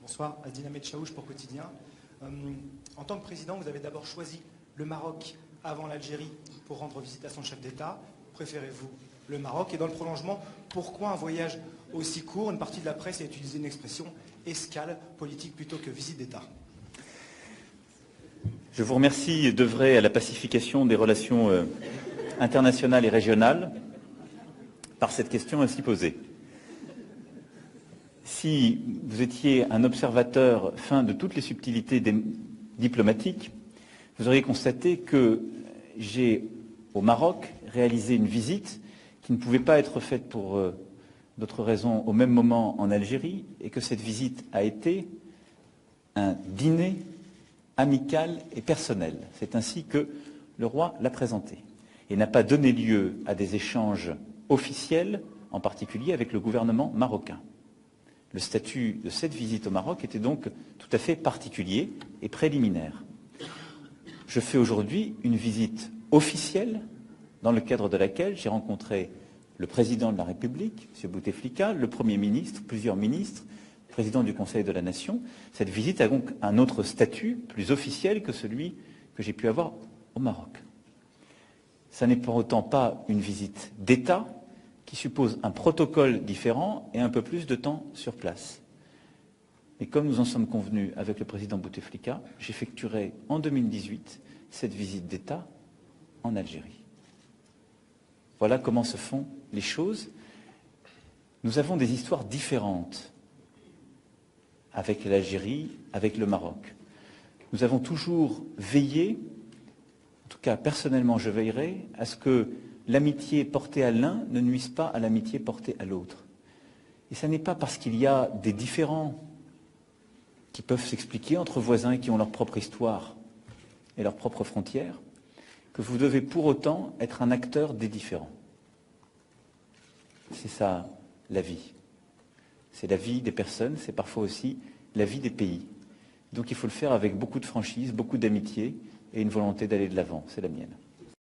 Bonsoir, Adina Metchaouch pour Quotidien. En tant que président, vous avez d'abord choisi le Maroc avant l'Algérie pour rendre visite à son chef d'État. Préférez-vous le Maroc? Et dans le prolongement, pourquoi un voyage aussi court? Une partie de la presse a utilisé une expression escale politique plutôt que visite d'État. Je vous remercie d'œuvrer à la pacification des relations internationales et régionales par cette question ainsi posée. Si vous étiez un observateur fin de toutes les subtilités diplomatiques, vous auriez constaté que j'ai, au Maroc, réalisé une visite qui ne pouvait pas être faite pour d'autres raisons au même moment en Algérie, et que cette visite a été un dîner amical et personnel. C'est ainsi que le roi l'a présenté, et n'a pas donné lieu à des échanges officiels, en particulier avec le gouvernement marocain. Le statut de cette visite au Maroc était donc tout à fait particulier et préliminaire. Je fais aujourd'hui une visite officielle dans le cadre de laquelle j'ai rencontré le président de la République, M. Bouteflika, le Premier ministre, plusieurs ministres, le président du Conseil de la Nation. Cette visite a donc un autre statut, plus officiel que celui que j'ai pu avoir au Maroc. Ça n'est pour autant pas une visite d'État qui suppose un protocole différent et un peu plus de temps sur place. Mais comme nous en sommes convenus avec le président Bouteflika, j'effectuerai en 2018 cette visite d'État en Algérie. Voilà comment se font les choses. Nous avons des histoires différentes avec l'Algérie, avec le Maroc. Nous avons toujours veillé, en tout cas personnellement je veillerai, à ce que l'amitié portée à l'un ne nuise pas à l'amitié portée à l'autre. Et ce n'est pas parce qu'il y a des différends qui peuvent s'expliquer entre voisins qui ont leur propre histoire et leurs propres frontières que vous devez pour autant être un acteur des différends. C'est ça, la vie. C'est la vie des personnes, c'est parfois aussi la vie des pays. Donc il faut le faire avec beaucoup de franchise, beaucoup d'amitié et une volonté d'aller de l'avant. C'est la mienne.